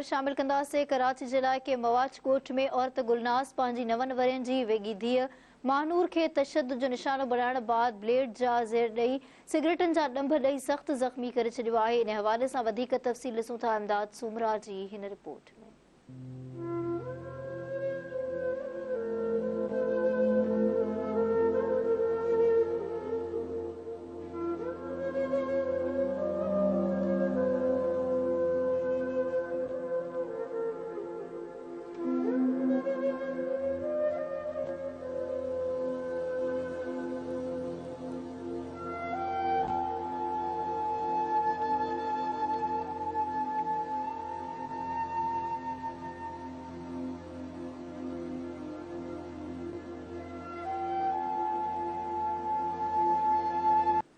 ख़बर शामिल कंदासीं। कराची जिला के मवाज कोट में औरत गुलनाज़ पंहिंजी 9 वरियनि जी वेगी धीअ महानूर खे तशद्दुद जो निशानो बणाइण बाद ब्लेड जा ज़ेर ॾेई सिगरेटनि जा ॾंभ ॾेई सख़्त ज़ख़्मी करे छॾियो आहे। इन हवाले सां वधीक तफ़सील ॾिसूं था इमदाद सूमरा जी हिन रिपोर्ट में।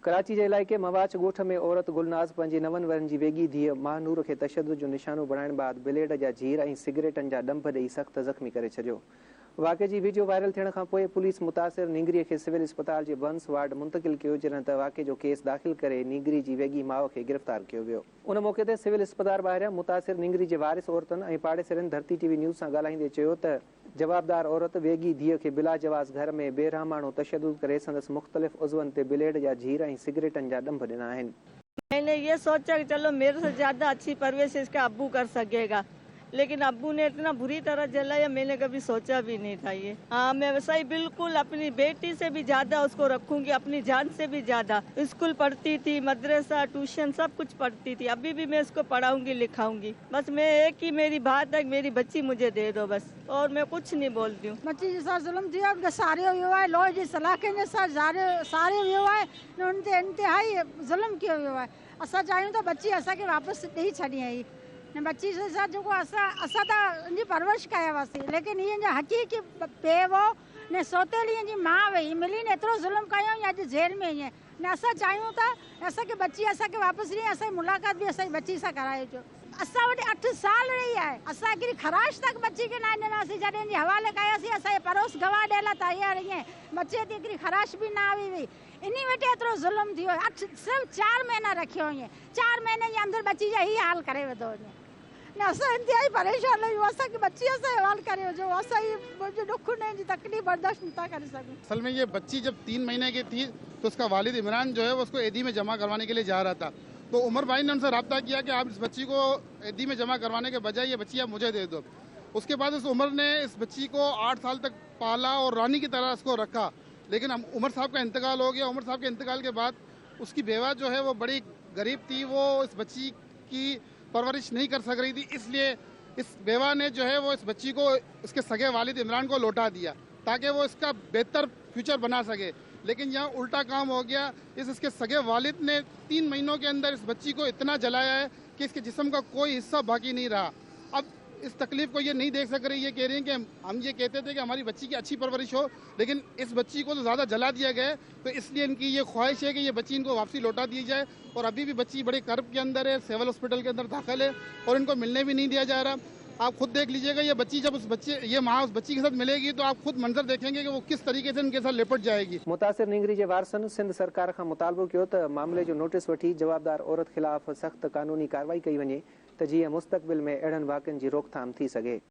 कराची जे इलाइक़े मवाच ॻोठ में औरत गुलनाज़ पंहिंजी 9 वरनि जी वेगी धीअ महानूर खे तशद्दुद जो निशानो बणाइण बाद ब्लेड जा जीर ऐं सिगरेटनि जा ॾंभ ॾेई सख़्त ज़ख़्मी करे छॾियो। वाक़े जी वीडियो वायरल थियण खां पोइ पुलिस मुतासिर नीगरीअ खे सिविल अस्पताल जे बंस वार्ड मुंतक़िल कयो, जॾहिं त वाक़े जो केस दाख़िल करे नीगरी जी वेगी माउ खे गिरफ़्तार कयो वियो। उन मौक़े ते सिविल अस्पताल ॿाहिरियां मुतासिर नीगरी जे वारिस औरतुनि ऐं पाड़ेसरनि धरती टीवी न्यूज़ सां ॻाल्हाईंदे चयो त जवाबदार औरत वेगी धीअ खे बिला जवाज़ घर में बेरहमाणो तशद्दुद करे संदसि मुख़्तलिफ़ उज़वनि ते ब्लेड जा जीर ऐं सिगरेटनि जा ॾंभ ॾिना आहिनि। मैंने ये सोचा कि चलो मेरे से ज्यादा अच्छी परवरिश इसका अब्बू कर सकेगा, लेकिन अब्बू ने इतना बुरी तरह जलाया, मैंने कभी सोचा भी नहीं था ये। हाँ, मैं वैसा ही बिल्कुल अपनी बेटी से भी ज्यादा उसको रखूंगी, अपनी जान से भी ज्यादा। स्कूल पढ़ती थी, मदरसा, ट्यूशन सब कुछ पढ़ती थी, अभी भी मैं इसको पढ़ाऊंगी लिखाऊंगी। बस मैं एक ही मेरी बात है, मेरी बच्ची मुझे दे दो बस, और मैं कुछ नहीं बोलती हूँ। बच्ची जे साथ जुल्म थियो आहे, सारे वियो आहे, लॉ जी सलाह जे साथ सारे वियो आहे, उन ते इंतिहाई जुल्म कयो वियो आहे। असां चाहियूं त बच्ची असांखे वापसि ॾेई छॾी आई न। बच्ची जे साथ जेको असां त उनजी परवरिश कया हुआसीं, लेकिन इहे जो हक़ीक़ी पेव ने सौतेली जी माउ हुई मिली ने एतिरो ज़ुल्म कयूं, अॼु जेल में ईअं न। असां चाहियूं था असांखे बच्ची असांखे वापसि ॾिए, असांजी मुलाक़ात बि असांजी बच्ची सां कराइजो। असां वटि 8 साल रही आहे, असां हिकिड़ी ख़राश तक बच्ची खे न ॾिनासीं, जॾहिं जी हवाले कयासीं असांजे पड़ोस गवाह ॾियण लाइ तयारु ईअं बच्चे ते हिकिड़ी ख़राश बि न आई हुई। इन वटि एतिरो ज़ुल्म थियो, सिर्फ़ु 4 महीना रखियो ईअं, 4 महीने जे अंदरि बच्ची जा ही हाल करे विधो ईअं न। असां इंतिहाई परेशान आहियूं, असांखे बच्ची असां हवाल करे विझो, असां मुंहिंजो दुख न जी तकलीफ़ बर्दाश्त नथा करे सघूं। असल में ये बच्ची जब 3 महीने की थी तो उसका वालिद इमरान जो है वो उसको एदी में जमा करवाने के लिए जा रहा था, तो उमर भाई ने उनसे रब्ता किया कि आप इस बच्ची को एदी में जमा करवाने के बजाय ये बच्ची आप मुझे दे दो। उसके बाद उस उमर ने इस बच्ची को 8 साल तक पाला और रानी की तरह उसको रखा, लेकिन उमर साहब का इंतकाल हो गया। उमर साहब के इंतकाल के बाद उसकी बेवा जो है वो बड़ी गरीब थी, वो इस बच्ची की परवरिश नहीं कर सक रही थी, इसलिए इस बेवा ने जो है वो इस बच्ची को इसके सगे वालिद इमरान को लौटा दिया ताकि वो इसका बेहतर फ्यूचर बना सके। लेकिन यहाँ उल्टा काम हो गया, इसके सगे वालिद ने 3 महीनों के अंदर इस बच्ची को इतना जलाया है कि इसके जिस्म का कोई हिस्सा बाकी नहीं रहा। अब इस तकलीफ को ये नहीं देख सक रही, ये कह रही हैं कि हम ये कहते थे कि हमारी बच्ची की अच्छी परवरिश हो, लेकिन इस बच्ची को तो ज़्यादा जला दिया गया है, तो इसलिए इनकी ये ख्वाहिश है कि ये बच्ची इनको वापसी लौटा दी जाए। और अभी भी बच्ची बड़े कर्ब के अंदर है, सिविल हॉस्पिटल के अंदर दाखिल है और इनको मिलने भी नहीं दिया जा रहा। आप खुद देख लीजिएगा, ये बच्ची जब ये माँ उस बच्ची के साथ मिलेगी तो आप खुद मंजर देखेंगे कि वो किस तरीके से इनके साथ लिपट जाएगी। मुतासिर नीगरी जे वारसनि सिंध सरकार खां मुतालबो कयो त मामले जो नोटिस वठी जवाबदार औरत ख़िलाफ़ सख़्त कानूनी कार्रवाई कई वञे त जीअं मुस्तक़बिल में अहिड़नि वाक़िअनि जी रोकथाम थी सघे।